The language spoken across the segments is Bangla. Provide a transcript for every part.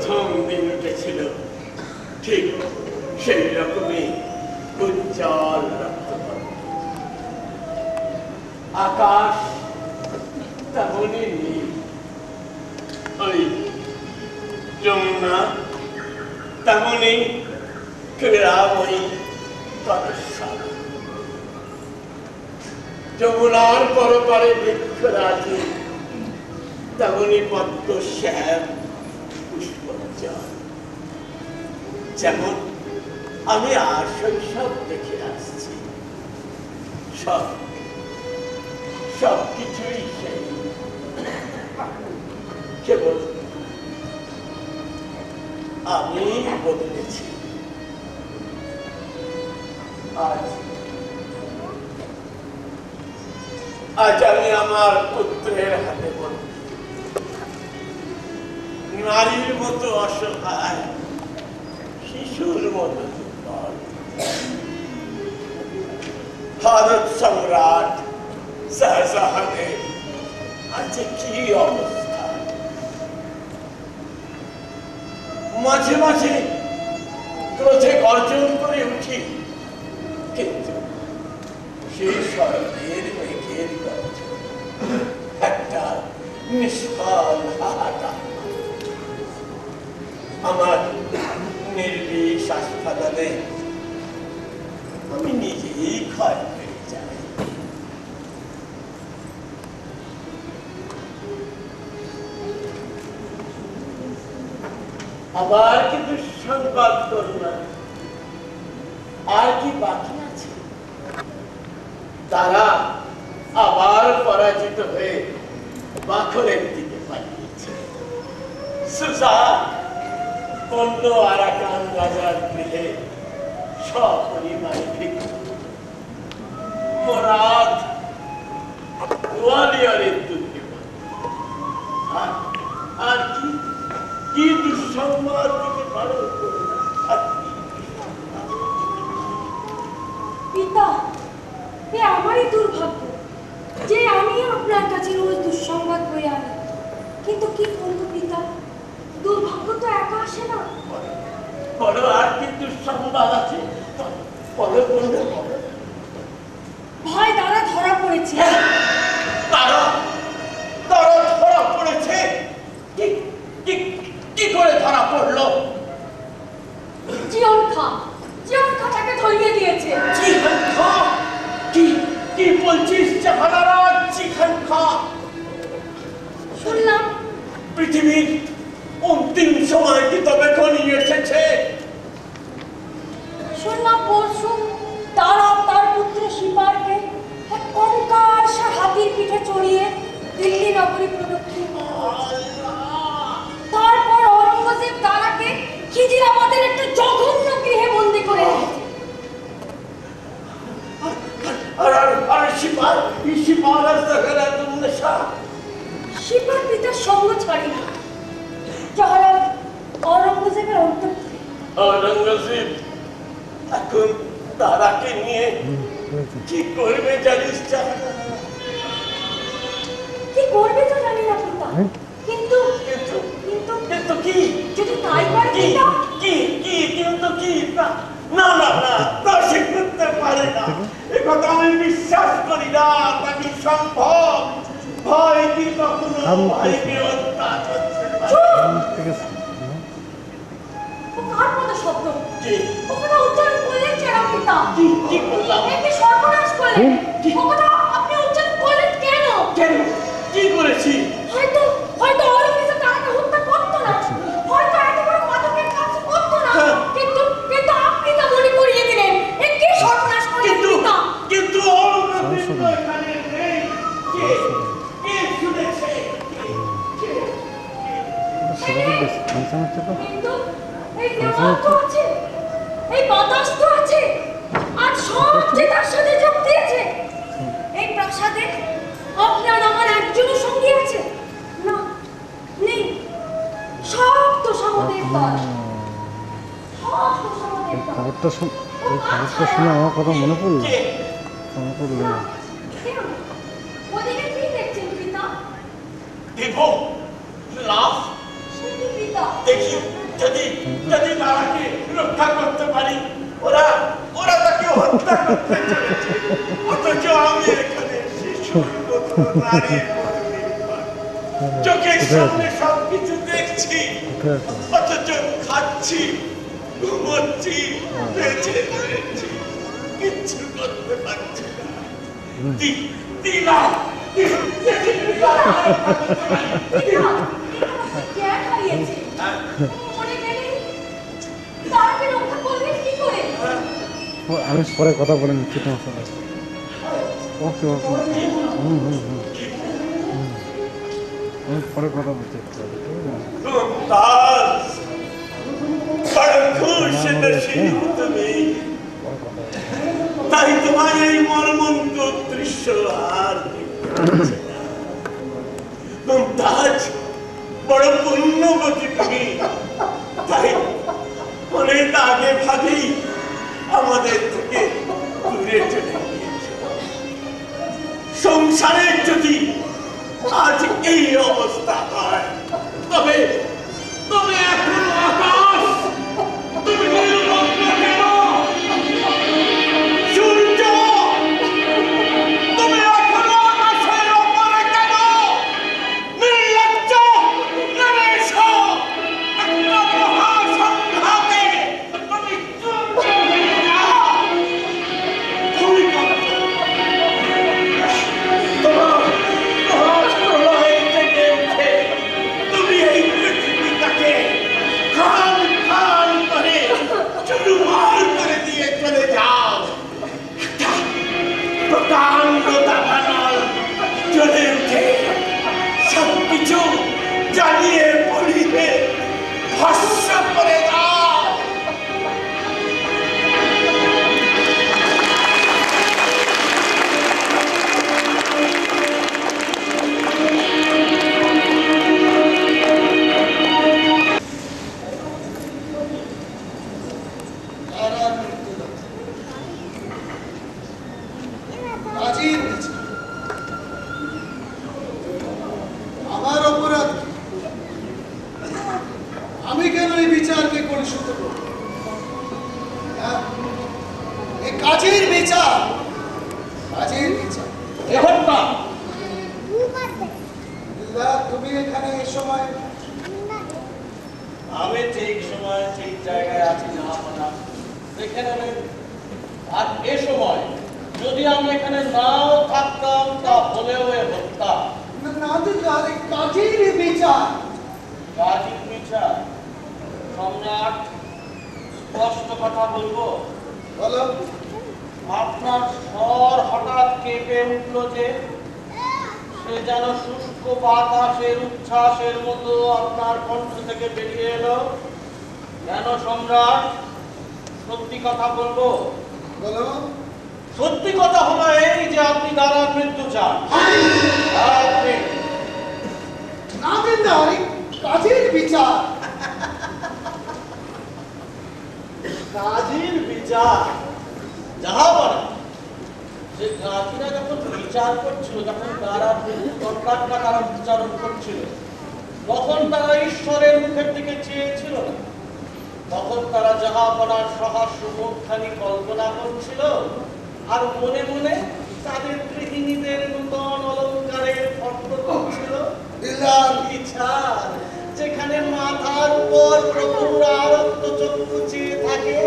প্রথম দিন উঠেছিল ঠিক সেই রকমই উজ্জ্বল রক্তবর্ণ। আকাশ তেমনই নীল, ওই যমুনা তেমনই ক্রীড়াময়ী তরস্বাদ। যমুনার পরপারে বৃক্ষরাজি তেমনি পদ্ম শ্যাম পুষ্পোজ্জ্বল। যেমন আমি আর শৈশব দেখে আসছি, সব সবকিছুই সেই, কেবল আমি বদলেছি। আজ আমি আমার পুত্রের হাতে বন্দি, নারীর মতো অসহায়, শিশুর মতো দুর্বল। ভারত সম্রাট শাহজাহানের আজ কি অবস্থা! মাঝে মাঝে ক্রোধে গর্জন করে উঠি, কিন্তু সেই শরতের মেঘের গর্জন একটা নিষ্ফল হাহাকার। আমার নির্বিষ হাসপাতালে আমি নিজেই ক্ষয় হয়ে যাই। আবার কিন্তু সংবাদ করুণা আর কি বাকি আছে? তারা আবার পরাজিত হয়ে বাখরের দিকে পাঠিয়েছে। সুজান অন্য আরাকান রাজার গৃহে সপরিবারে ভিক্ষু। মোরাদ গোয়ালিয়রের দুর্গে। আর কি কি দুঃসংবাদ দিতে পারো? পিতা, এ আমারই দুর্ভাগ্য যে আমি আপনার কাছে রোজ দুঃসংবাদ বয়ে আনি। কিন্তু কি করব পিতা, দুর্ভাগ্য তো একা আসে না। বলো আর কি দুঃসংবাদ আছে? বলো বলবে বলো। ভয় তারা ধরা পড়েছে। তারা তারা ধরা পড়েছে? কি করে ধরা পড়লো? জিয়ন খা তাকে ধরিয়ে দিয়েছে। জিহান খা? কি বলছিস জাহানারা? জিহান খা? শুনলাম পৃথিবীর অন্তিম সময় কি তবে ঘনিয়ে এসেছে? শুনলাম পরশু তারা তার পুত্র শিপারকে এক কঙ্কালসার হাতির পিঠে চড়িয়ে দিল্লি নগরী প্রদক্ষিণ করেছে। তারপর অরঙ্গজেব তারাকে খিজিরাবাদের একটা জঘন্য গৃহে বন্দি করে রেখেছে। শিপার পিতার সঙ্গ ছাড়ি না, যাহারা অরঙ্গজেবের অন্তর্ভুক্ত। অরঙ্গজেব এখন তারাকে নিয়ে কি করবে জানিস? কি করবে তো জানি না পিতা, কিন্তু কিন্তু কিন্তু কিন্তু কি? যদি তাই করে পিতা, কিন্তু কি? না না না, তা সে করতে পারে না। এ কথা আমি বিশ্বাস করি না। তা কি সম্ভব? ভয় কি কখনো ভয়কে হত্যা করতে পারে? কার মতো শব্দ কি? ও কথা উচ্চারণ করলেন কেন পিতা? কি করলাম? একে সর্বনাশ করলেন। ও কথা আপনি উচ্চারণ করলেন কেন? কেন? কি করেছি? হয়তো অরঙ্গজেব তারাকে হত্যা করতো না, হয়তো এত বড় মাদকের কাজ করতো না, কিন্তু আপনি তা মনে করিয়ে দিলেন। একে সর্বনাশ করলেন পিতা। কিন্তু অরঙ্গজেব তো এখানে নেই। কে শুনেছে? কিন্তু এই দেওয়াল তো আছে, এই বাতাস তো আছে, আর সব যে তার সাথে যোগ দিয়েছে। এই প্রাসাদে আপনার আমার একজনও সঙ্গী আছে না? নেই। সব তো সমুদ্রের তল। খবরটা শুনে আমার কথা মনে পড়লো। ওদিকে কি দেখছেন পিতা? দেব লাভ সে কি পিতা? দেখি যদি যদি দাদাকে রক্ষা করতে পারি, ওরা ওরা তাকে হত্যা করতে চলেছে, অথচ আমি এখানে শিশুর মতো নারীর মতো নির্ভর। চোখের সামনে সবকিছু দেখছি, অথচ খাচ্ছি, ঘুমোচ্ছি, বেঁচে রয়েছি, কিচ্ছু করতে পারছি না। দিলা জ্ঞান হারিয়েছে। মরে গেলে তাকে রক্ষা করবে কি করে? আমি পরে কথা বলে নিচ্ছি তোমার সাথে। ওকে ওকে, আমি পরে কথা বলতে ঠিক আছে? मुमताज बड़ा खुश नसीब তুমি, তাই তোমার এই মর্মন্ত দৃশ্য আর দেখতে পাচ্ছি না। মুমতাজ বড় পুণ্যবতী তুমি, তাই অনেক আগে ভাগেই আমাদের থেকে দূরে চলে গিয়েছো। সংসারের যদি আজ এই অবস্থা হয়, তবে তবে এখনো আকাশ, তুমি নির্লজ্জ কেন? সূর্য, তুমি এখনো আকাশের ওপরে কেন? নির্লজ্জ, নেমে এসো। একটা মহাসংঘাতে তুমি চূর্ণ হয়ে যাও। ভূমিকম্প, তোমার মহাপ্রলয় থেকে উঠে তুমি এই পৃথিবীটাকে খান খান করে চুরমার করে দিয়ে চলে যাও। একটা প্রকাণ্ড দাবানল জ্বলে উঠে সবকিছু জ্বালিয়ে পুড়িয়ে ভস্ম করে দাও। কাজীর বিচার। আমার অপরাধ কি? আমি কেন এই বিচারকে কলুষিত করব? হ্যাঁ? এ কাজের বিচার, কাজের বিচার। দিলদার, তুমি এখানে এই সময়? আমি ঠিক সময় ঠিক জায়গায় আছি না আপনার দেখে নেবেন। আর এ সময় যদি আমি এখানে নাও থাকতাম তাহলেও এ হত্যা। না দিলদার, এই কাজের বিচার। কাজীর বিচার? সম্রাট, স্পষ্ট কথা বলবো, বলো। আপনার স্বর হঠাৎ কেঁপে উঠলো যে, সে যেন শুষ্ক বাতাসের উচ্ছ্বাসের মতো আপনার কণ্ঠ থেকে বেরিয়ে এলো। কেন সম্রাট? সত্যি কথা বলবো। বলো। সত্যি কথা হলো এই যে আপনি দারার মৃত্যু চান। আপনি না দিলদার, এই কাজের বিচার। কাজীর বিচার? যাহা বলে যে কাজীরা যখন বিচার করছিল, যখন দারার মৃত্যু দণ্ডাত্মা কারা উচ্চারণ করছিল, তখন তারা ঈশ্বরের মুখের দিকে চেয়েছিল না। তখন তারা জাহাপনার সহাস্য মুখখানি কল্পনা করছিল আর মনে মনে তাদের গৃহিণীদের নূতন অলঙ্কারের ফটো করছিল। দিলদার, বিচার যেখানে মাথার উপর প্রভুর আরক্ত চক্ষু চেয়ে থাকে,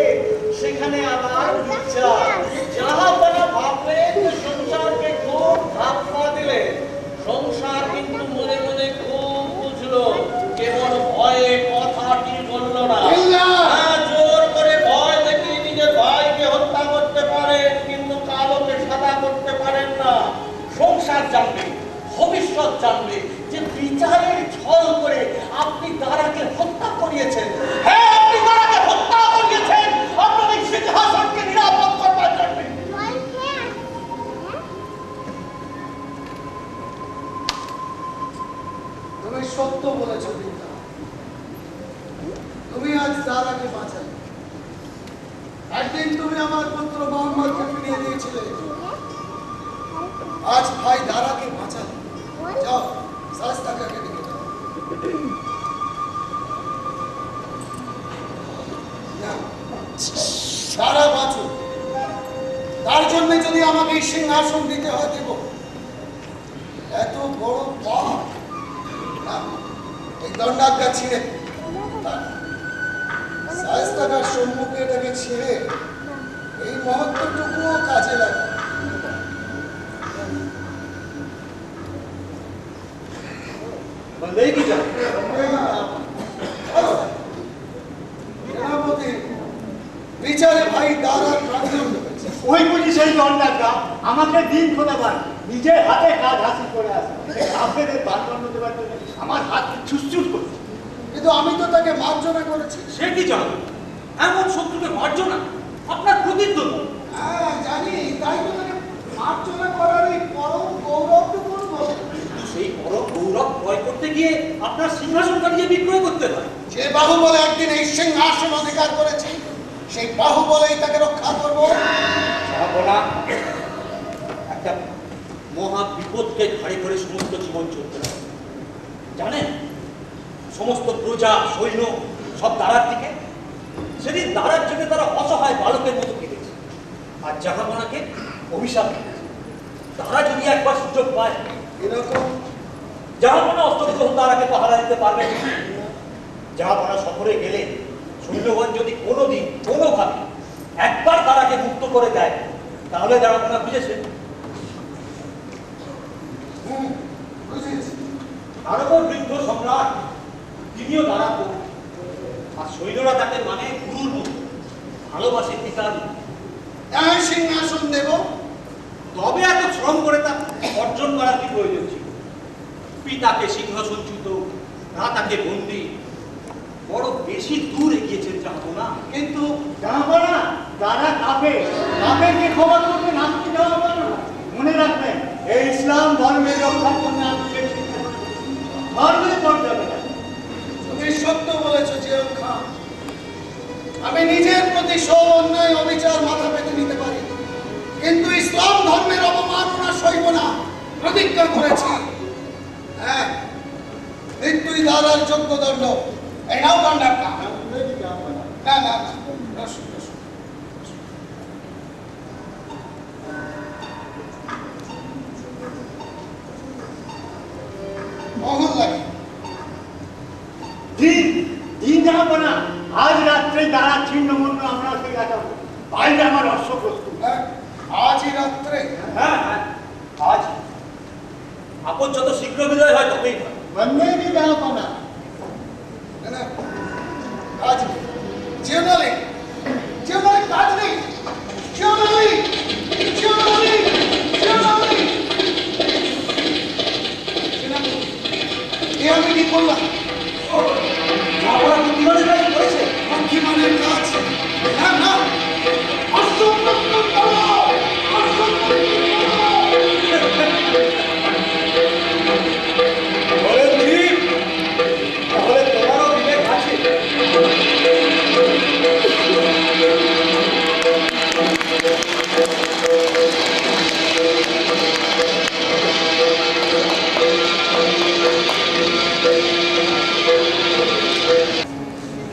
সেখানে আবার বিচার। জাহাপনা ভাবলেন যে সংসারকে খুব ধাপ্পা দিলে, সংসার কিন্তু মনে মনে খুব বুঝলো, কেবল ভয়ে কথাটি বলল না। হ্যাঁ, জোর করে ভয় দেখিয়ে নিজের ভাইকে হত্যা করতে পারেন, কিন্তু কালোকে সাদা করতে পারেন না। সংসার জানবে, ভবিষ্যৎ জানবে যে বিচারের ছল করে আপনি দারাকে হত্যা করিয়েছেন। হ্যাঁ, আপনি দারাকে হত্যা করিয়েছেন আপনার এই সিংহাসনকে নিরাপদ করবার জন্য। তুমি সত্য বলেছ দিলদার। তুমি আজ দাদাকে বাঁচালে। একদিন তুমি আমার পুত্র মোহাম্মদকে ফিরিয়ে দিয়েছিলে, আজ ভাই দাদাকে বাঁচালে। যাও, শাস্তাকে ডেকে দাও। তারা বাঁচুক, তার জন্য যদি আমাকে এই সিংহাসন দিতে হয় দেব। এত বড় পাপ না, এই দণ্ডাজ্ঞা ছিঁড়ে শায়েস্তাগার সম্মুখে এটাকে ছিঁড়ে এই মহত্বটুকুও কাজে লাগে। বললেই কি জানো? সেনাপতি বিচারে ভাই দ্বারা প্রাণদণ্ড হয়েছে। ওই বুঝি সেই দণ্ডাজ্ঞা আমাকে দিন খোদাবার নিজের হাতে কাজ হাসিল করে আসে, আপনাদের প্রাণদণ্ড দেওয়ার জন্য আমার হাত ছুটছুট করছে। কিন্তু আমি তো তাকে মার্জনা করেছি। সে কি জানো? এমন শত্রুকে মার্জনা আপনার প্রতিদ্বন্দ্ব। হ্যাঁ জানি, তাই তো তাকে মার্জনা করার এই পরম গৌরবটুকু অনুভব করি। কিন্তু সেই পরম গৌরব ক্রয় করতে গিয়ে আপনার সিংহাসন কাটিয়ে বিক্রয় করতে হয়। যে বাহুবলে একদিন এই সিংহাসন অধিকার করেছে, সেই বাহুবলেই তাকে রক্ষা করবো। যাবো না, একটা মহা বিপদকে ঘাড়ে করে সমস্ত জীবন চলতে হবে। জানেন, সমস্ত প্রজা সৈন্য সব দাঁড়ার দিকে, সেদিন দাঁড়ার জন্য তারা অসহায় বালকের মতো কেঁদেছে, আর জাহাপনাকে অভিশাপ দিয়েছে। তারা যদি একবার সুযোগ পায়, এরকম জাহাপনা অস্ত্রগ্রহণ তার আগে পাহারা দিতে পারবে না। জাহাপনা সফরে গেলে সৈন্যগণ যদি কোনোদিন কোনোভাবে একবার তার আগে মুক্ত করে দেয়, তাহলে জাহাপনা বুঝেছে বুঝেছি। তার উপর বৃদ্ধ সম্রাট তিনিও দাঁড়াবো, আর সৈন্যরা তাকে মানে গুরুর মতো ভালোবাসে পিতার মতো। আমি সিংহাসন দেব। তবে এত শ্রম করে তা অর্জন করার কি প্রয়োজন ছিল? পিতাকে সিংহাসনচ্যুত, ভ্রাতাকে বন্দী, বড় বেশি দূর এগিয়েছেন জাহাপনা। কিন্তু জাহাপনা যারা কাফেরকে ক্ষমা করবে নাম কি জাহাপনা? মনে রাখবেন, এই ইসলাম ধর্মের রক্ষার জন্য আমি সেই সিদ্ধান্ত নিয়েছি। ধর্মের পর যাবে না। তুমি সত্য বলেছ জিয়র খান। আমি নিজের প্রতি সব অন্যায় অবিচার মাথা পেতে নিতে পারি, কিন্তু ইসলাম ধর্মের অবমাননা সইব না, প্রতিজ্ঞা করেছি। হ্যাঁ, মৃত্যুই দ্বারার যোগ্য দণ্ড। এই নাও দণ্ডাজ্ঞা। না না না, রসুন, রসুন। মোহন লাগে। দিন জাহাপনা, আজ রাত্রে দ্বারা ছিন্ন মন্য আমরা সেই কাটাবো। বাইরে আমার অশ্ব প্রস্তুত। হ্যাঁ, আজই রাত্রে। হ্যাঁ হ্যাঁ, আজ আপদ যত শীঘ্র বিদায় হয় তবেই হয়। বন্দেবী জাহাপনা। না না, কাজ নেই। জিওনালি, জিওনালি, কাজ নেই। জিওনালি, জিওনালি, জিওনালি। এ আমি কি করলাম? জাহাপনা বুদ্ধিমানের কাজ করেছে। বুদ্ধিমানের কাজ? না না, অসম্ভব করো, অসম্ভব করো। বলেন ঠিক, তাহলে তোমারও বিবেক আছে।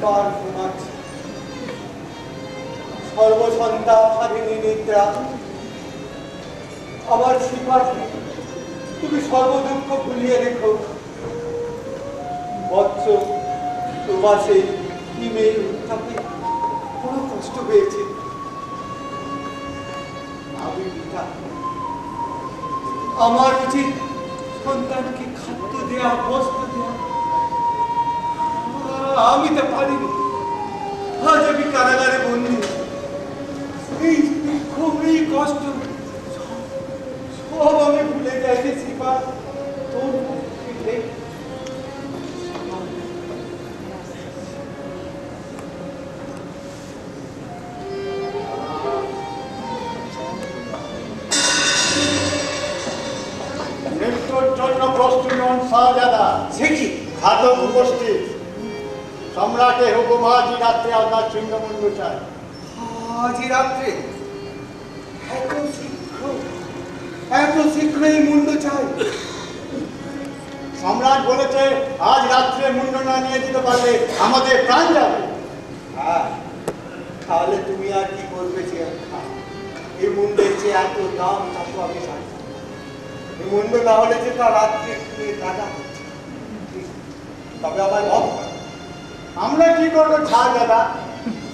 কার ঘুমাচ্ছে সর্বসন্তাপ স্বাধীনী নিদ্রা। আমার শ্রীপাঠে তুমি সর্বদুঃখ ভুলিয়ে রেখো। বৎস প্রবাসে হিমের উত্তাপে কোনো কষ্ট পেয়েছে। আমি পিতা, আমার উচিত সন্তানকে খাদ্য দেয়া, বস্ত্র দেয়া। আমি তা পারিনি। আজ আমি কারাগারে বন্দি। এই বিক্ষোভ, এই কষ্ট সব আমি ভুলে যাইতে শিখা তোর পিঠে। মৃত্যুর জন্য প্রস্তুত নন শাহজাদা। সে কি? ঘাতক উপস্থিত। সম্রাটের হুকুম, আজই রাত্রে আপনার ছিন্নমুণ্ড চাই। আজই রাত্রে? এত শীঘ্র, এত শীঘ্র এই মুন্ড চাই? সম্রাট বলেছে আজ রাত্রে মুন্ড না নিয়ে দিতে পারলে আমাদের প্রাণ যাবে। হ্যাঁ, তাহলে তুমি আর কি করবে জিয়ান খান? এই মুন্ডের যে এত দাম তা তো আমি জানি। এই মুন্ড না হলে যে তার রাত্রে শুয়ে কাটা হচ্ছে। তবে আমার মত আমরা কি করবো ছাড় দাদা,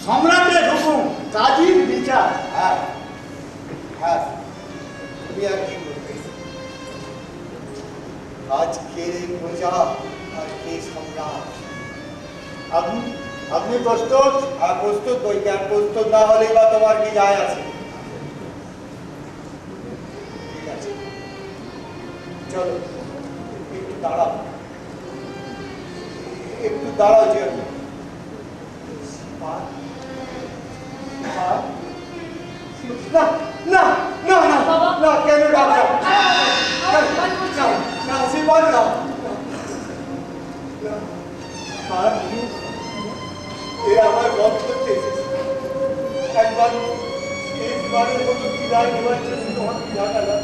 সম্রাটের হুকুম, কাজীর বিচার। হ্যাঁ হ্যাঁ, তুমি আর কি করবে? আজ কে প্রজা আর কে সম্রাট? আপনি প্রস্তুত? আর প্রস্তুত বইকে, আর প্রস্তুত না হলেই বা তোমার কি যায় আছে? ঠিক আছে, চলো একটু দাঁড়াও, একটু দাঁড়াও যে না না না না না, কেন ডাক্তার? না না, শ্রীপাদ না। এ আমার বধ করতে এসেছে। একবার শেষবারের মতো বিদায় নেওয়ার জন্য তোমাকে জানালাম।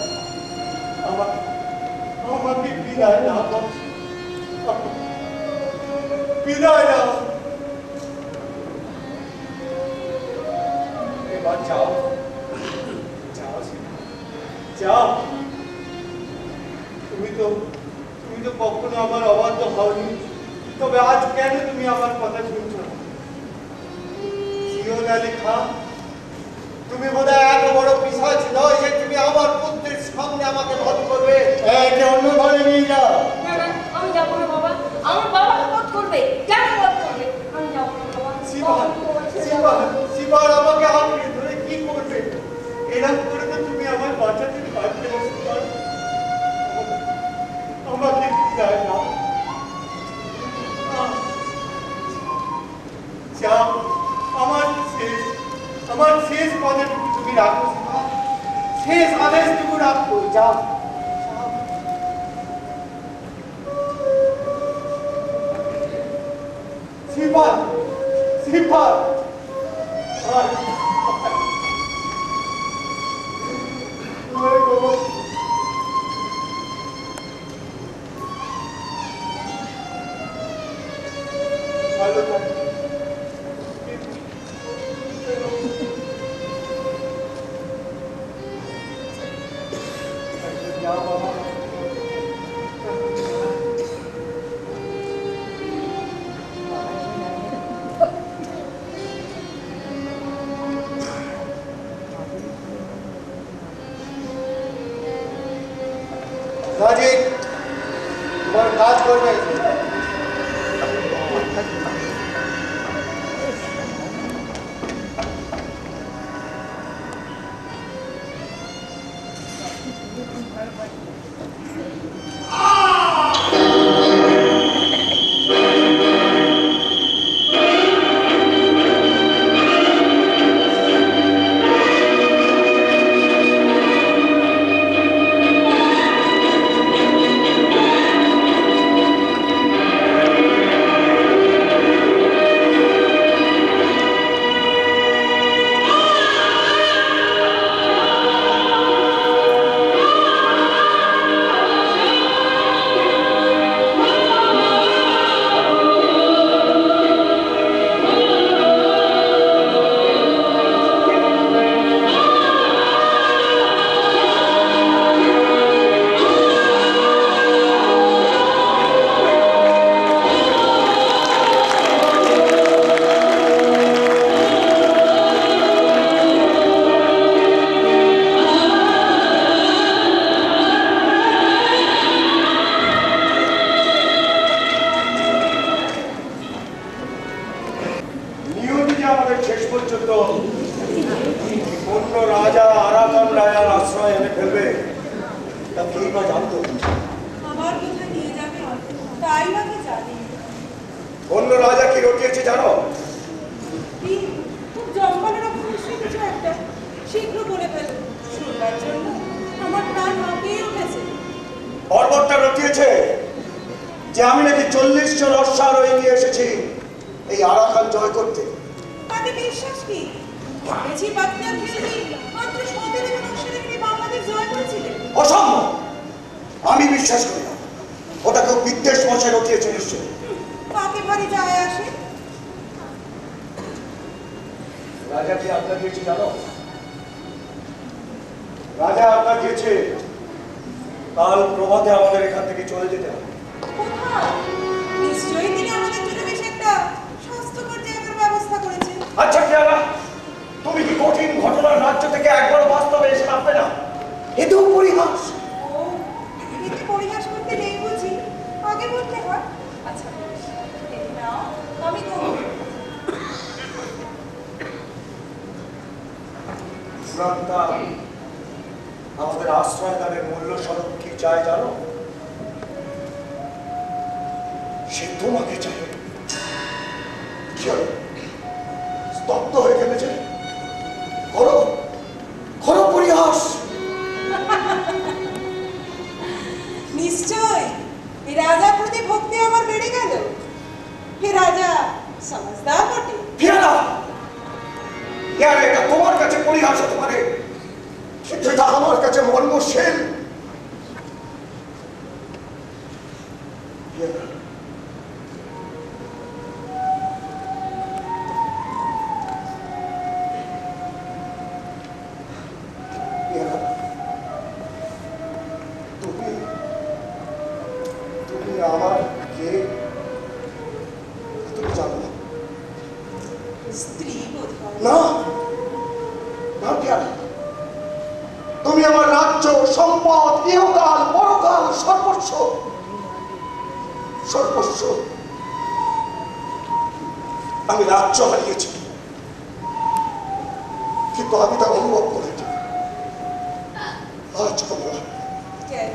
আমাকে বিদায় না, বিদায় না। এবার যাও, যাও যাও। তুমি তো কখনো আমার অবাধ্য হওনি, তবে আজ কেন তুমি আমার কথা শুনছো না? জিয়ন আলী খান, তুমি বোধহয় এত বড় পিশাচ নয় যে তুমি আমার পুত্রের সামনে আমাকে বধ করবে। একে অন্য ঘরে নিয়ে যাও। না না, আমি যাবো না বাবা। আমার বাবাকে বধ করবে। কেন বধ করবে? আমি যাবো না বাবা। শিবার আমাকে আঁকড়ে ধরে কি করবে? এরকম করে তো তুমি আমার বাঁচাতে পারবে না। শিবার, আমাকে বিদায় দাও। যাও, আমার শেষ পদেটুকু তুমি রাখো শিবা, শেষ আদেশটুকু রাখো। যাও। শিবা, শিবা, ভালো থাকো। যাও বাবা। রাজি, তোমার কাজ করবে। আমাদের শেষ পর্যন্ত অন্য রাজা আরাকান রাজার আশ্রয় এনে ফেলবে, তা কেই বা জানতো? আমার কোথায় নিয়ে যাবে তাই বা কি জানি। অন্য রাজা কি রটিয়েছে জানো? কি খুব জঙ্গলের অবশ্যই কিছু একটা, শীঘ্র বলে ফেল। শুনবার জন্য আমার প্রাণ হাঁপিয়ে উঠেছে। পর্বতটা রটিয়েছে যে আমি নাকি 40 জন অশ্বারোহী নিয়ে এসেছি এই আরাকান জয় করতে। তাতে বিশ্বাস কি? বেশি বাচ্চা ছেলে মাত্র 17 জন অশ্বারোহী নিয়ে বাংলাদেশ জয় করেছিলেন। অসম্ভব, আমি বিশ্বাস করি না। ওটা কেউ বিদ্বেষ মশাই রটিয়েছে নিশ্চয়। কাকে ভারী যায় আসে? রাজা কি আজ্ঞা দিয়েছে জানো? রাজা আজ্ঞা দিয়েছে কাল প্রভাতে আমাদের এখান থেকে চলে যেতে হবে। কোথায়? নিশ্চয়ই তিনি আমাদের জন্য বেশ একটা স্বাস্থ্যকর জায়গার ব্যবস্থা করেছেন। আচ্ছা পেয়ারা, তুমি কি কঠিন ঘটনার রাজ্য থেকে একবার বাস্তবে এসে নামবে না? এতেও পরিহাস। ও, এতে পরিহাস করতে নেই বুঝি? আগে বলতে হয়। আচ্ছা বেশ, এই নাও, আমি করব। সুরান্তা, আমাদের আশ্রয় দানের মূল্য স্বরূপ কি চায় জানো? সে তোমাকে চায়। কি হলো? স্তব্ধ হয়ে গেলে যে? করো করো পরিহাস। নিশ্চয় এই রাজার প্রতি ভক্তি আমার বেড়ে গেল। হে রাজা সমঝদার বটে। পেয়ারা, পেয়ারা, এটা তোমার কাছে পরিহাস হতে পারে, কিন্তু এটা আমার কাছে মর্মশীল। পেয়ারা, পেয়ারা, তুমি তুমি আমার কে তুমি জানো না? স্ত্রী বোধ হয়। না না পেয়ারা, তুমি আমার রাজ্য, সম্পদ, ইহকাল, পরকাল, সর্বস্ব সর্বস্ব। আমি রাজ্য হারিয়েছি, কিন্তু আমি তা অনুভব করেছি আজ কমলা। কেন?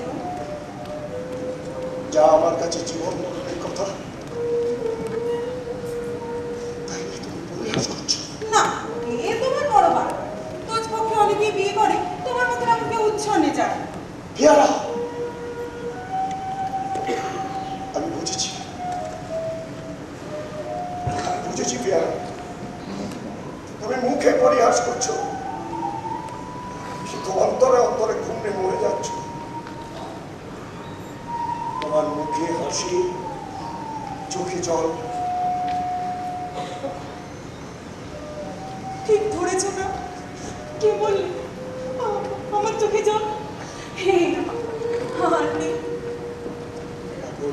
যা আমার কাছে জীবন মরণের কথা, তাই নিয়ে তুমি পরিহাস করছো। না, এ তোমার বড় বাড়া। তোজ পক্ষে অনেকে বিয়ে করে, তোমার মতো আমাকে উচ্ছন্নে যায়। পেয়ারা, আমি বুঝেছি, আমি বুঝেছি পেয়ারা, তুমি মুখে পরিহাস করছো, কিন্তু অন্তরে অন্তরে ঘুমে মরে যাচ্ছ। তোমার মুখে হাসি, চোখে জল। ঠিক ধরেছ না? কি বললি? আমার চোখে জল। হে আর নেই। এখন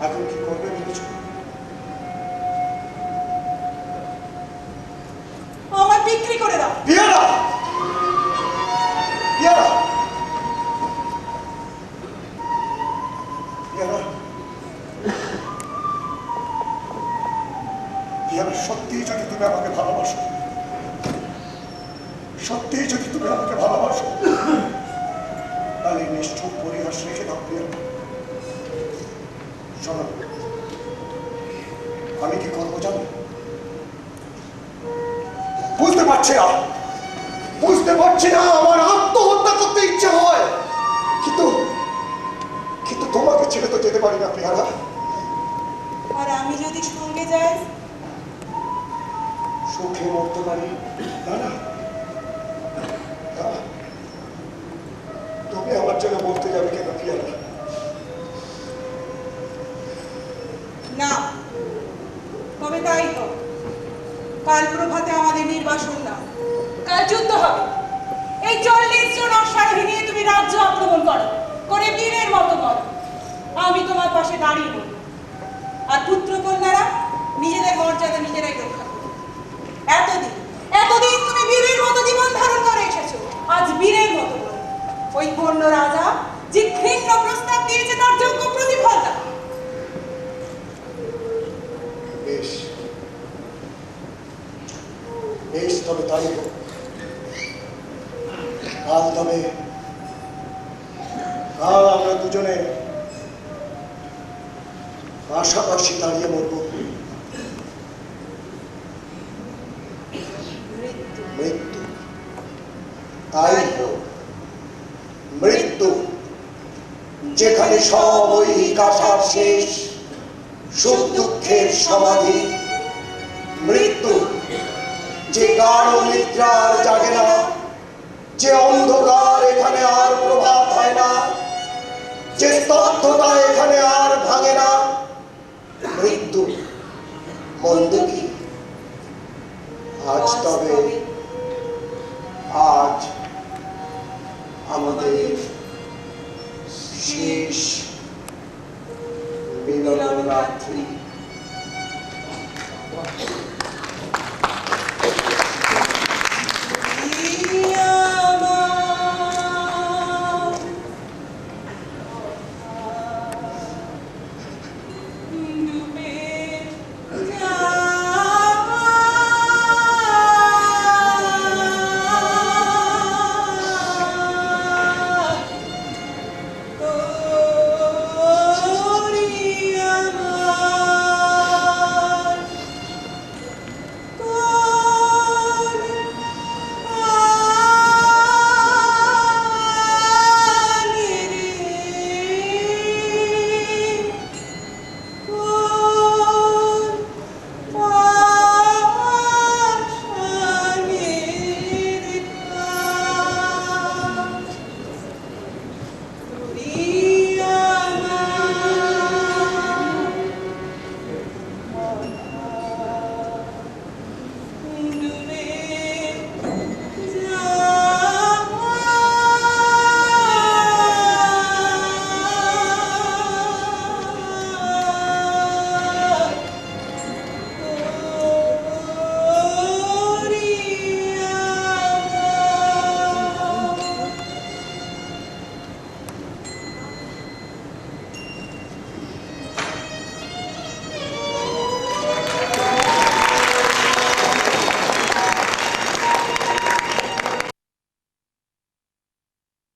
এখন কি করবে ভেবেছ? আমার বিক্রি করে দাও। পেয়ারা, পেয়ারা, পেয়ারা, পেয়ারা, সত্যিই যদি তুমি আমাকে ভালোবাসো, সত্যিই যদি তুমি আমাকে ভালোবাসো, তাহলে নিষ্ঠুর পরিহাস রেখে দাও পেয়ারা। শোনো, আমি কি করবো জানো? বুঝতে পারছি না, বুঝতে পারছি না, আমার আত্মহত্যা করতে ইচ্ছে হয়, কিন্তু কিন্তু তোমাকে ছেড়ে তো যেতে পারি না পেয়ারা। আর আমি যদি সঙ্গে যাই? সুখে মরতে পারি না। না না, তুমি আমার জন্য মরতে যাবে কেন পেয়ারা? না, তবে তাই হোক। কাল প্রভাতে আমাদের নির্বাসন না, কাল যুদ্ধ হবে। এই 40 জন অশ্বারোহী নিয়ে তুমি রাজ্য আক্রমণ করো, করে বীরের মতো করো। আমি তোমার পাশে দাঁড়িয়ে বলব, আর পুত্র কন্যারা নিজেদের মর্যাদা নিজেরাই রক্ষা করো। এতদিন তুমি বীরের মতো জীবন ধারণ করে এসেছো, আজ বীরের মতো বলো, ওই বন্য রাজা যে ঘৃণ্য প্রস্তাব দিয়েছে তার যোগ্য প্রতিফল দাও। বেশ বেশ, তবে তাই হোক। কাল তবে কাল আমরা দুজনে পাশাপাশি দাঁড়িয়ে মরব। মৃত্যু, তাই হোক। মৃত্যু, যেখানে সব ঐহিক আশার শেষ, সুখ দুঃখের সমাধি। মৃত্যু, যে গাঢ় নিদ্রার জাগে না, যে অন্ধকার এখানে আর প্রভাত হয় না, যে স্তব্ধতা এখানে আর ভাঙে না। মৃত্যু, মন্দ কি?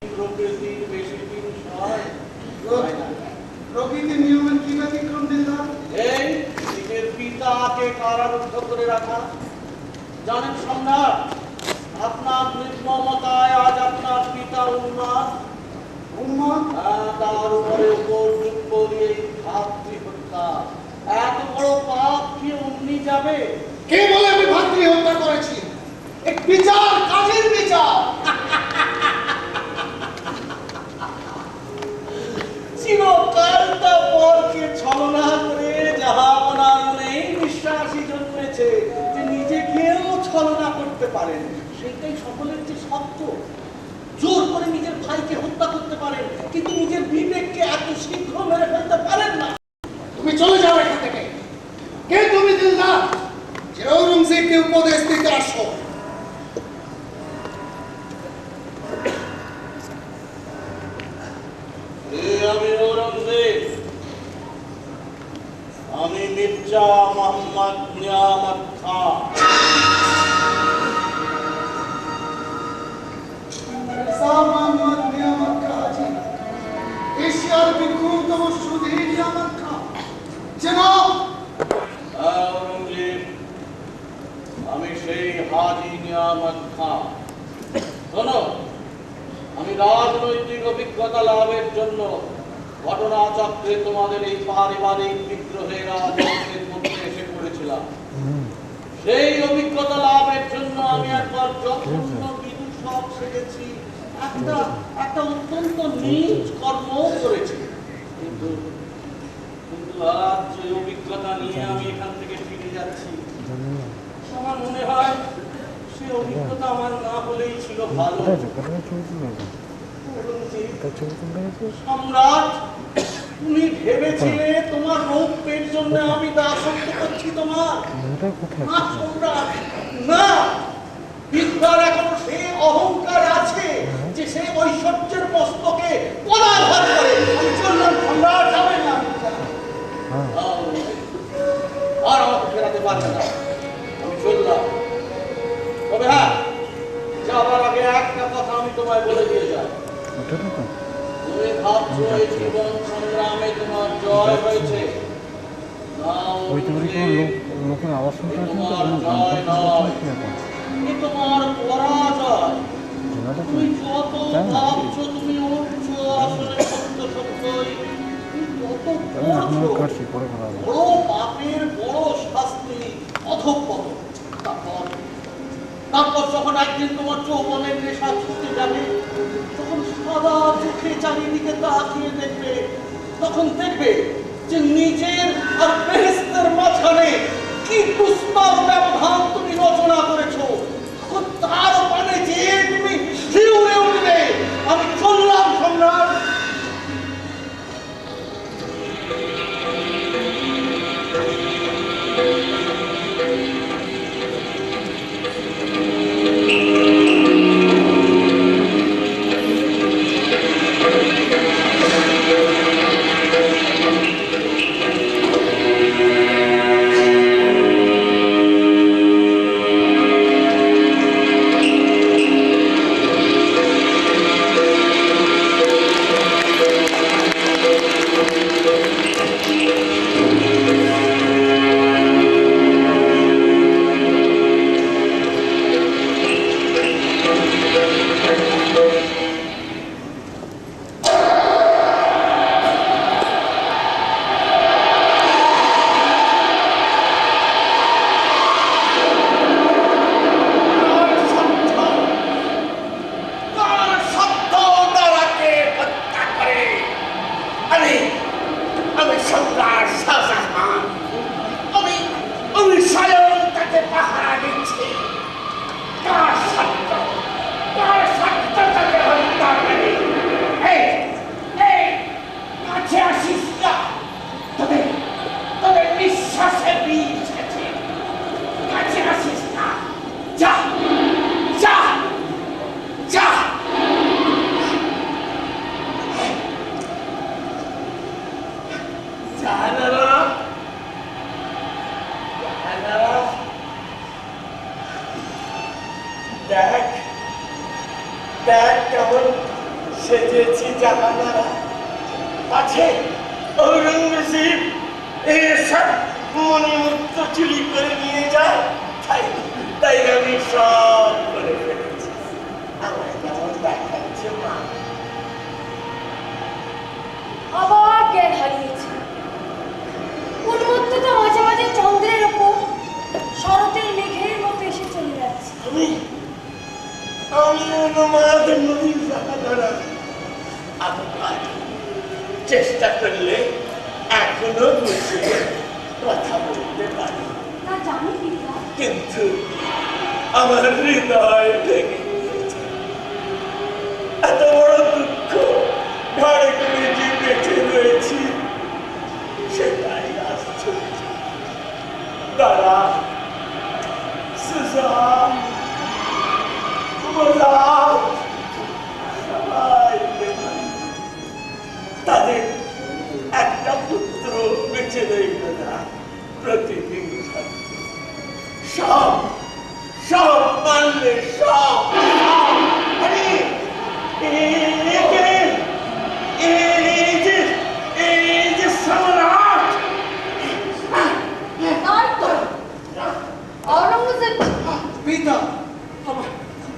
প্রকৃতির বেশি দিন সয় হয় না। প্রকৃতির নিয়মের কি ব্যতিক্রম দিলদার? এই নিজের পিতাকে কারারুদ্ধ করে রাখা। জানেন সম্রাট, আপনার নির্মমতায় আজ আপনার পিতা উন্মাদ। উন্মাদ? তার উপরে উপযুক্ত এই ভাতৃ হত্যা। এত বড় পাপ কি অমনি যাবে? কে বলে আমি ভাতৃ হত্যা করেছি? এক বিচার, কাজের বিচার। চিরকালটা পরকে ছলনা করে জাহাপনার নেই বিশ্বাসী জন্মেছে যে নিজেকেও ছলনা করতে পারেন। সেটাই সকলের যে শক্ত। জোর করে নিজের ভাইকে হত্যা করতে পারেন, কিন্তু নিজের বিবেককে এত শীঘ্র মেরে ফেলতে পারেন না। তুমি চলে যাও এখান থেকে। কে তুমি দিলদার যে ঔরঙ্গজেবকে উপদেশ দিতে আসো? আমি ঔরঙ্গজেব, আমি মির্জা মোহাম্মদ নিয়ামত খান। মির্জা মোহাম্মদ নিয়ামত খাঁ জি, এশিয়ার বিখ্যাততম সুধী নিয়ামত খাঁ। জনাব, ঔরঙ্গজেব, আমি সেই হাজি নিয়ামত খান। শোনো, আমি রাজনৈতিক অভিজ্ঞতা লাভের জন্য ঘটনাচক্রে তোমাদের এই পারিবারিক বিদ্রোহের রাজনীতির মধ্যে এসে পড়েছিলাম। সেই অভিজ্ঞতা লাভের জন্য আমি একবার জঘন্য বিদূষক সেজেছি, একটা অত্যন্ত নীচ কর্ম করেছি। কিন্তু আজ যে অভিজ্ঞতা নিয়ে আমি এখান থেকে ফিরে যাচ্ছি, আমার মনে হয় সে অভিজ্ঞতা আমার না হলেই ছিল ভালো। সম্রাট, তুমি ভেবেছিলে তোমার রৌপ্যের জন্য আমি দাসত্ব করছি তোমার? না সম্রাট, না। বিদ্যার এখনো সে অহংকার আছে যে সে ঐশ্বর্যের মস্তকে পদাঘাত করে। আমি চললাম সম্রাট, যাবে না। আর আমাকে ফেরাতে পারবে না, আমি চললাম। তবে হ্যাঁ, যাবার আগে একটা কথা আমি তোমায় বলে দিয়ে যাই। তুমি ভাবছো এই জীবন সংগ্রামে তোমার জয় হয়েছে। লোকের আওয়াজ শুনতে তোমার জয় নয়, এ তোমার পরাজয়। তুমি যত ভাবছো তুমি উঠছো, আসলে সত্য সত্যই তুমি তত করছো। বড় পাপের বড় শাস্তি, অধঃপতন। তারপর যখন একদিন তোমার যৌবনের নেশা ছুটে যাবে, তখন সাদা চোখে চারিদিকে তাকিয়ে দেখবে, তখন দেখবে যে নিজের আর বেহেশতের মাঝখানে কি দুস্তর ব্যবধান তুমি রচনা করেছো। তখন তার মানে যে তুমি শিউরে উঠবে। আমি চললাম সম্রাট। স্বয়ং তাকে পাহারা দিচ্ছে। কার সত্য তাকে হত্যা করে? এই এই কাছে আসিস না, তোদের নিঃশ্বাসে বিষ আছে। কাছে আসিস না, যা যা যা। দেখ দেখ কেমন সেজেছি জাহানারা। আছে ঔরঙ্গজেব এসব মণিমুক্ত চুরি করে নিয়ে যায়, তাই আমি সব করে ফেলেছি। আমার কেমন দেখাচ্ছে মা? আবার জ্ঞান হারিয়েছে। উন্মত্ততা মাঝে মাঝে চন্দ্রের ওপর শরতের মেঘের মতো এসে চলে যাচ্ছে। আমি অনুমাদ নদীর জাহানারা। আবার চেষ্টা করলে এখনো বসে কথা বলতে পারি, তা জানি পিতা। কিন্তু আমার হৃদয় ভেঙে গিয়েছে। এত বড় দুঃখ ঘরে করে যে বেঁচে রয়েছি, সেটাই আশ্চর্য। দাঁড়া সুজান, সবাই তাদের একটা পুত্র বেঁচে রইল না। প্রতিদিন সব সব মানলে সব। আরে এই যে সম্রাট, তাই তো ঔরঙ্গজেব পিতা,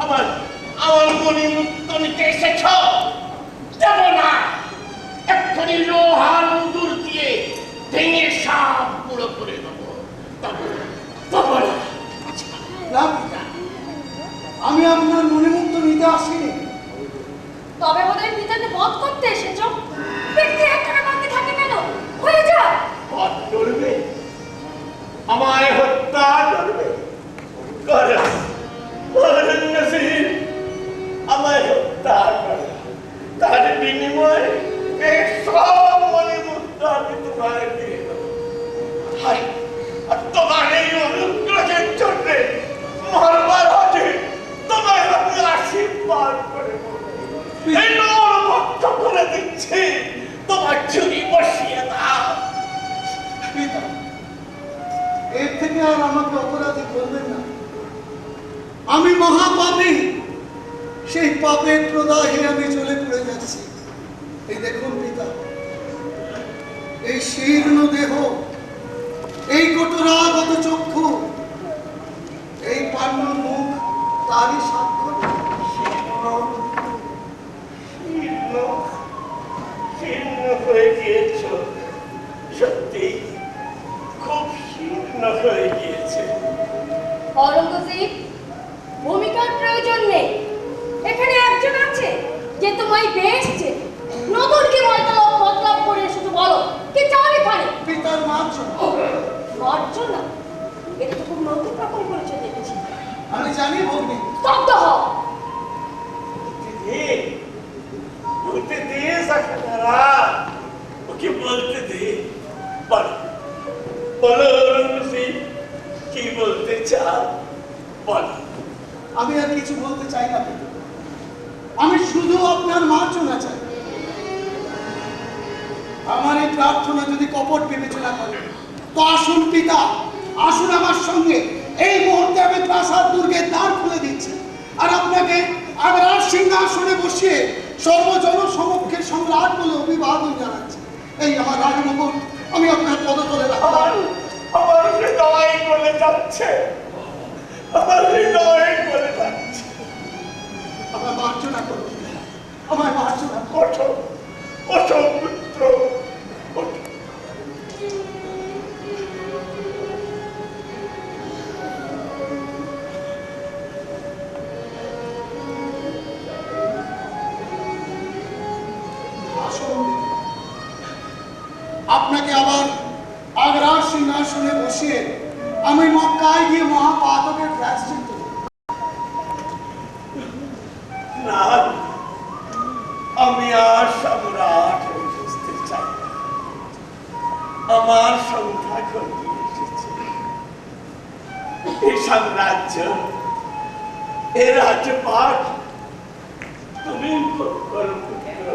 আমার মণিমুক্ত নিতে এসেছ? দেব না। এক্ষুনি লোহার মুদুর দিয়ে ভেঙে সব পুরো করে দেবো। তবে না। না পিতা, আমি আপনার মণিমুক্ত নিতে আসিনি। তবে বোধহয় পিতাকে বধ করতে এসেছো। ব্যক্তি একখানা বাকি থাকে কেন? হয়ে যা। পথ করবে, আমায় হত্যা করবে। ঔরঙ্গজেব আমায় হত্যা করে, তার বিনিময়ে এই সব মণিমুক্ত আমি তোমায় দিয়ে দেবো। আর তোমার এই অনুগ্রহের জন্য মরবার আগে তোমায় আমি আশীর্বাদ করে এই নরভক্ত করে দিচ্ছি। তোমার চুরি বসিয়ে দাও। পিতা, এর থেকে আর আমাকে অপরাধী করবেন না। আমি মহাপাপী। সেই পাপের প্রদাহে আমি চলে পড়ে যাচ্ছি। এই দেখুন পিতা, এই শীর্ণ দেহ, এই কটুরাগত চক্ষু, এই পান্ন মুখ তারই স্বাক্ষর। শীর্ণ হয়ে গিয়েছ, সত্যি খুব শীর্ণ হয়ে গিয়েছে। ঔরঙ্গজেব, ভূমিকার প্রয়োজন নেই। এখানে একজন আছে যে তোমায় বেসছে। নগরকে মতলব করে শুধু বলো কি চাও এখানে? পিতার মার্জনা। মার্জনা? এটা তো খুব নতুন রকম পরিচয় দেখেছি। আমি জানি ভগ্নী। স্তব্ধ হও। বলতে দে সাখানারা, ওকে বলতে দে। বলো ঔরঙ্গজেব, কি বলতে চাও বলো। আমি আর কিছু বলতে চাই না পিতা, আমি শুধু আপনার মার্জনা চাই। আমার এই প্রার্থনা যদি কপট বিবেচনা করে তো আসুন পিতা, আসুন আমার সঙ্গে। এই মুহূর্তে আমি প্রাসাদ দুর্গের দ্বার খুলে দিচ্ছি আর আপনাকে আগ্রার সিংহাসনে বসিয়ে সর্বজন সমক্ষে সম্রাট বলে অভিবাদন জানাচ্ছি। এই আমার রাজমুকুট আমি আপনার পদতলে রাখলাম। আমার হৃদয় গলে যাচ্ছে, আমার হৃদয় গলে যাচ্ছে। আমার মার্জনা করুন, আমার মার্জনা করুন। ওঠো ওঠো পুত্র, ওঠো। আপনাকে আবার আগ্রার সিংহাসনে বসিয়ে আমি মক্কায় গিয়ে মহাপাতকের প্রায়শ্চিত্ত করব। না, আমি আর সম্রাট হয়ে বুঝতে চাই না। আমার সংখ্যা ঘটিয়ে এসেছে। এই সাম্রাজ্য, এ রাজপাট তুমি ভোগ করো পুত্র।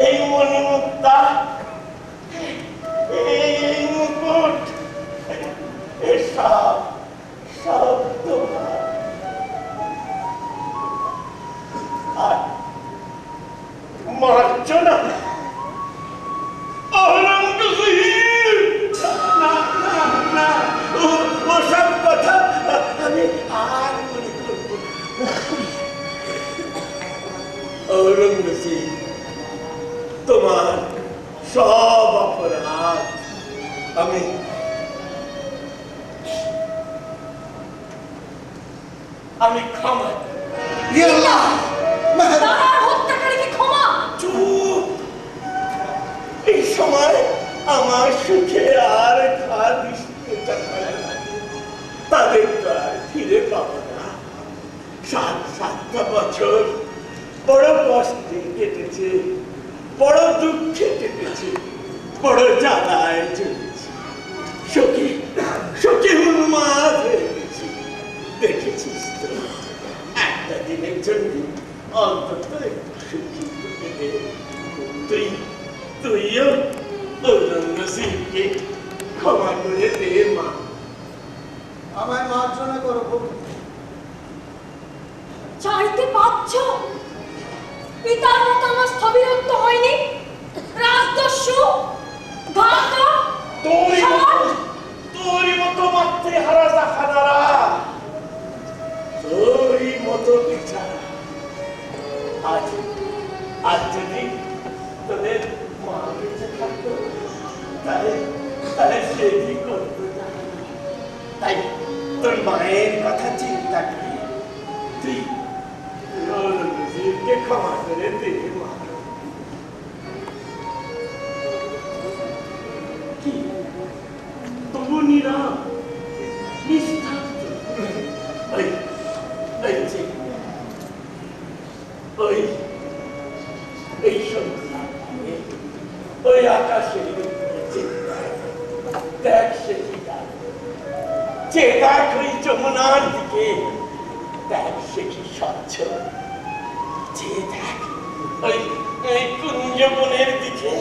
এই মণিমুক্তা, এই মুকুট, এসব সব তোমার। আর মারছো না ঔরঙ্গজীব, না না না, ওসব কথা আমি আর মনে করব না। ঔরঙ্গজীব, তোমার সব অপরাধ আমি ক্ষমা করি। ইয়া আল্লাহ, মেহেরবানি। তার হত্যাকারীকে ক্ষমা। চুপ! এই সময় আমার সুখে আর ঘা নিষ্ঠুরতা করে না। তাদের তো আর ফিরে পাবো না। 7 বছর বড় কষ্টে কেটেছে, বড় দুঃখে কেটেছে, বড় জ্বালায় চলেছে। শোকে উন্মাদ হয়ে গেছি। দেখেছিস তো, একটা দিনের জন্য অন্তত একটু সুখী হতে দে। তুইও ঔরঙ্গজীবকে ক্ষমা করে দে মা। আমায় মার্জনা করো প্রভু। চাইতে পাচ্ছ? পিতার মতো আমার স্থবিরত্ব হয়নি? রাজদস্যু, ঘাতক, তোরই মতো মাতৃহারা জাহানারা, তোরই মতো বিচারা। আজ যদি তোদের মা বেঁচে থাকতো, তাহলে সে কি করতো জানি না। তাই তোর মায়ের কথা চিন্তা করি তুই ঔরঙ্গজীবকে ক্ষমা করে দে মা। কি তবু নিরাম নিস্তব্ধ, এই সংখ্যা, ওই আকাশের দেখ সে কি যে দেখ ওই যমুনার দিকে, দেখ সে কি স্বচ্ছ। যে দেখ ওই কুঞ্জবনের দিকে,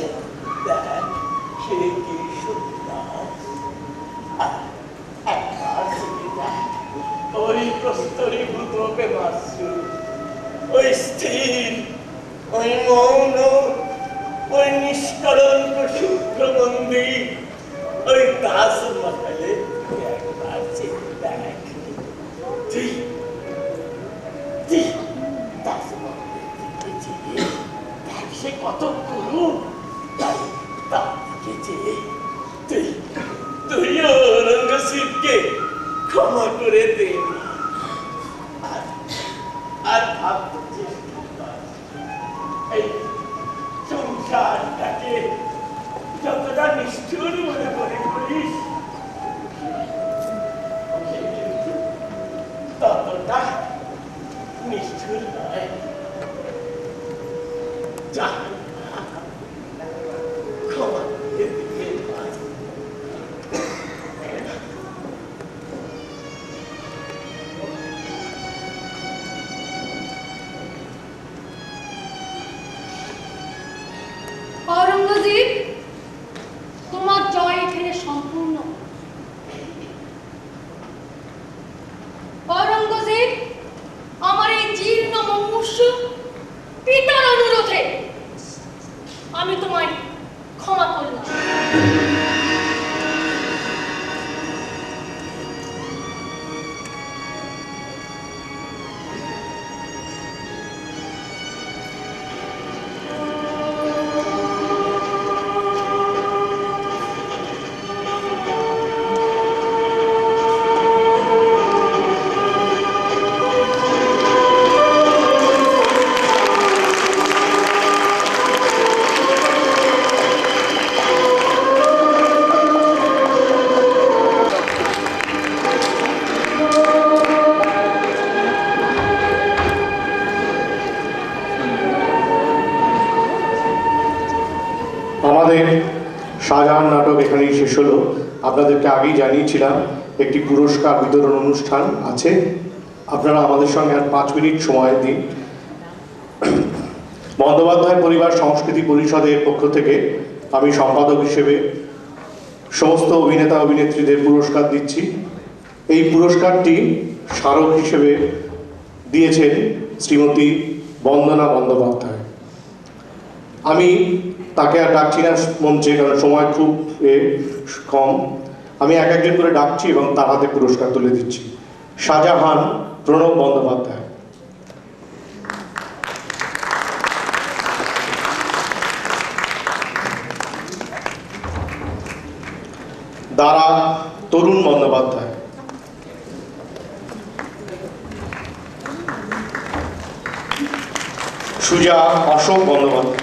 দেখ সে কি সুন্দর। একবার থেকে দেখ ওই প্রস্তরীভূত প্রেমাশ্রু, ওই স্থির, ওই মৌন, ওই নিষ্কলঙ্ক শুভ্রবন্দী, ওই তাজমহলে একবার চেয়ে দেখ। তুই তাজমহলের দিকে চেয়ে দেখ সে কত করুণ। তার দিকে চেয়ে তুই ঔরঙ্গজীবকে ক্ষমা করে দে না। আর ভাবতে চেষ্টা কর, এই সংসারটাকে যতটা নিষ্ঠুর মনে করে করিস, ততটা নিষ্ঠুর নয়। ক্ষমা করে দিতে পার। ঔরঙ্গজীব, তোমার জয় এখানে সম্পূর্ণ। ঔরঙ্গজীব, আমার এই জীর্ণ মুমূর্ষু পিতার অনুরোধে আমি তোমায় ক্ষমা করলাম। এখানেই শেষ হলো। আপনাদেরকে আগেই জানিয়েছিলাম একটি পুরস্কার বিতরণ অনুষ্ঠান আছে, আপনারা আমাদের সঙ্গে আর 5 মিনিট সময় দিন। বন্দ্যোপাধ্যায় পরিবার সংস্কৃতি পরিষদের পক্ষ থেকে আমি সম্পাদক হিসেবে সমস্ত অভিনেতা অভিনেত্রীদের পুরস্কার দিচ্ছি। এই পুরস্কারটি স্মারক হিসেবে দিয়েছেন শ্রীমতী বন্দনা বন্দ্যোপাধ্যায়। আমি তাকে আর ডাকছি না মঞ্চে, কারণ সময় খুব কম। আমি এক একজন করে ডাকছি এবং তার হাতে পুরস্কার তুলে দিচ্ছি। শাহজাহান প্রণব বন্দ্যোপাধ্যায়, দারা তরুণ বন্দ্যোপাধ্যায়, সুজা অশোক বন্দ্যোপাধ্যায়,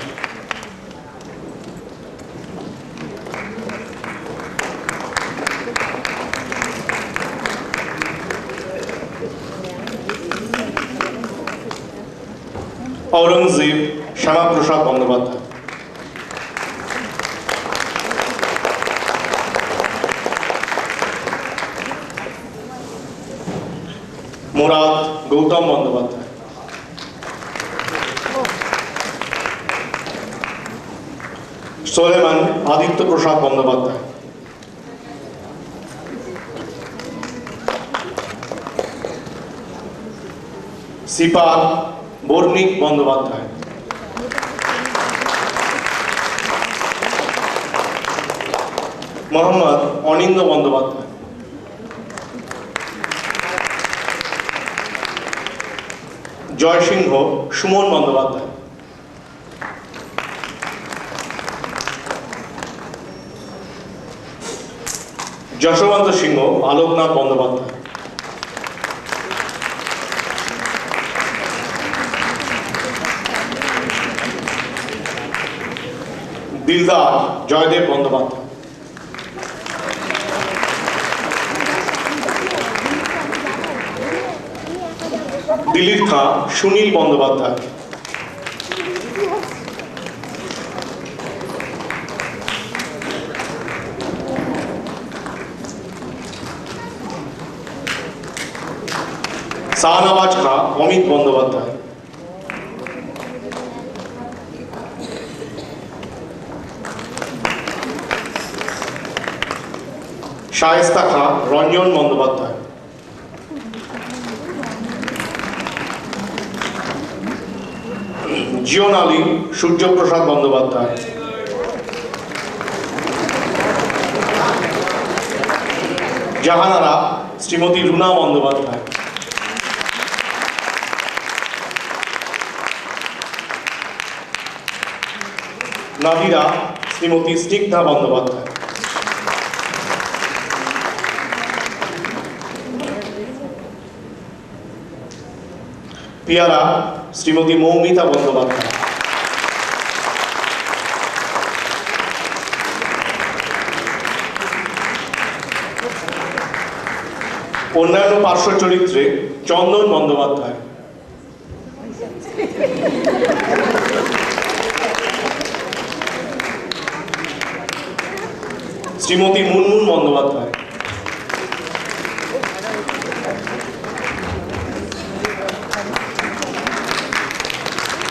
औरंगजेब श्यामाप्रसाद बंदोपाध्याय, मुराद गौतम बंदोपाध्याय, सोलेमान आदित्य प्रसाद बंदोपाध्याय, सिपाल বর্ণিক বন্দ্যোপাধ্যায়, মোহাম্মদ অনিন্দ বন্দ্যোপাধ্যায়, জয়সিংহ সুমন বন্দ্যোপাধ্যায়, যশবন্ত সিংহ আলোকনাথ বন্দ্যোপাধ্যায়, দিলদার জয়দেব বন্দ্যোপাধ্যায়, দিলীপ খাঁ সুনীল বন্দ্যোপাধ্যায়, শাহনওয়াজ খাঁ অমিত বন্দ্যোপাধ্যায়, শায়েস্তা খাঁ রঞ্জন বন্দ্যোপাধ্যায়, জিওন আলী সূর্যপ্রসাদ বন্দ্যোপাধ্যায়, জাহানারা শ্রীমতী রুনা বন্দ্যোপাধ্যায়, নাদিরা শ্রীমতী স্নিগ্ধা বন্দ্যোপাধ্যায়, পিয়ারা শ্রীমতী মৌমিতা বন্দ্যোপাধ্যায়, অন্যান্য পার্শ্ব চরিত্রে চন্দন বন্দ্যোপাধ্যায়, শ্রীমতী মুনমুন বন্দ্যোপাধ্যায়,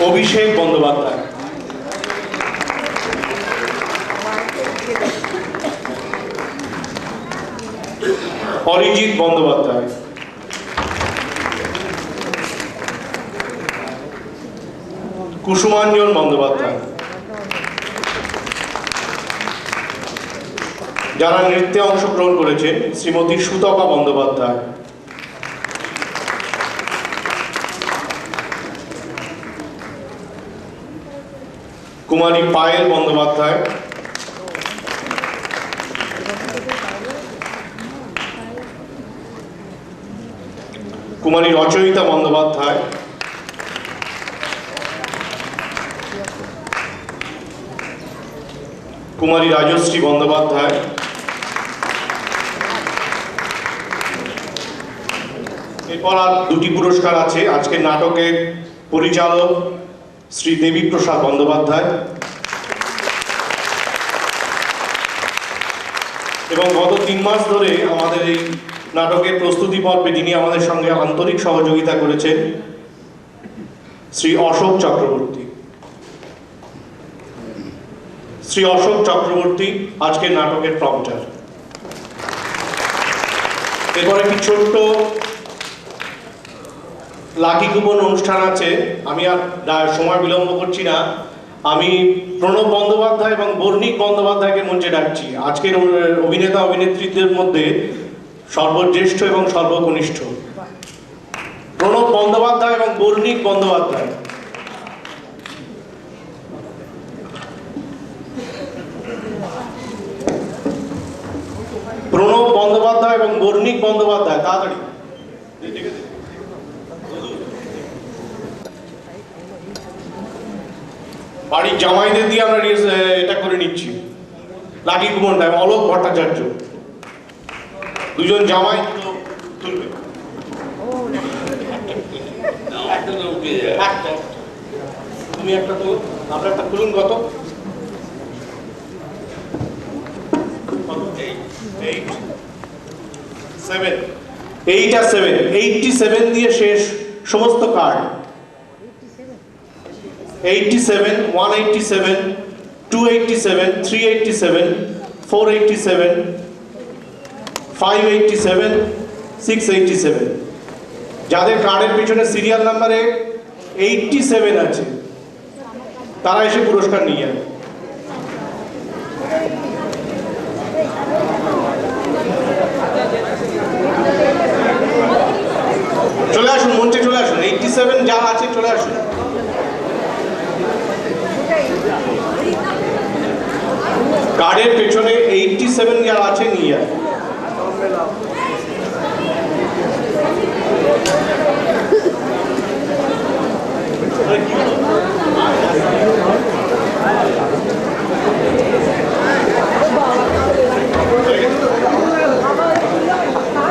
অভিষেক বন্দ্যোপাধ্যায়, অরিজিৎ বন্দ্যোপাধ্যায়, কুসুমাঞ্জন বন্দ্যোপাধ্যায়। যারা নৃত্যে অংশগ্রহণ করেছেন শ্রীমতী সুতপা বন্দ্যোপাধ্যায়, কুমারী পায়েল বন্দ্যোপাধ্যায়, কুমারী রচয়িতা বন্দ্যোপাধ্যায়, কুমারী রাজশ্রী বন্দ্যোপাধ্যায়, এরপর আর দুটি পুরস্কার আছে। আজকের নাটকের পরিচালক শ্রী দেবী প্রসাদ বন্দ্যোপাধ্যায়, এবং গত 3 মাস ধরে আমাদের এই নাটকের প্রস্তুতি পর্বে যিনি আমাদের সঙ্গে আন্তরিক সহযোগিতা করেছেন শ্রী অশোক চক্রবর্তী। শ্রী অশোক চক্রবর্তী আজকের নাটকের প্রম্পটার। এরপর একটি ছোট্ট লাকি কুপন অনুষ্ঠান আছে। আমি আর সময় বিলম্ব করছি না, আমি প্রণব বন্দ্যোপাধ্যায় এবং বর্ণিক বন্দ্যোপাধ্যায়কে মঞ্চে ডাকছি। আজকের অভিনেতা অভিনেত্রীদের মধ্যে সর্বজ্যেষ্ঠ এবং সর্বকনিষ্ঠ প্রণব বন্দ্যোপাধ্যায় এবং বর্ণিক বন্দ্যোপাধ্যায়। প্রণব বন্দ্যোপাধ্যায় এবং বর্ণিক বন্দ্যোপাধ্যায়, তাড়াতাড়ি। বাড়ির জামাইদের দিয়ে আমরা এটা করে নিচ্ছি লাকি কুপনটা। অলোক ভট্টাচার্য, দুজন জামাই তুলবে। তুমি একটা তো, আমরা একটা খুলুন। কত? 87 দিয়ে শেষ সমস্ত কার্ড। 87, 187, 287, 387, 487, 587, 687। যাদের কার্ডের পিছনে সিরিয়াল নাম্বারে 87 আছে তারা এসে পুরস্কার নিয়ে যাবে। চলে আসুন, মঞ্চে চলে আসুন। 87 যা আছে চলে আসুন। কার্ডের পেছনে 87 যা আছে নিয়ে যাবে।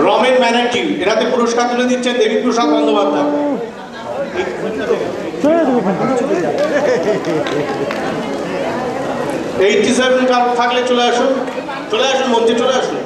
রমেন ব্যানার্জি, এরাতে পুরস্কার তুলে দিচ্ছেন দেবী প্রসাদ বন্দ্যোপাধ্যায়। 87 কার্ড থাকলে চলে আসুন, মঞ্চে চলে আসুন।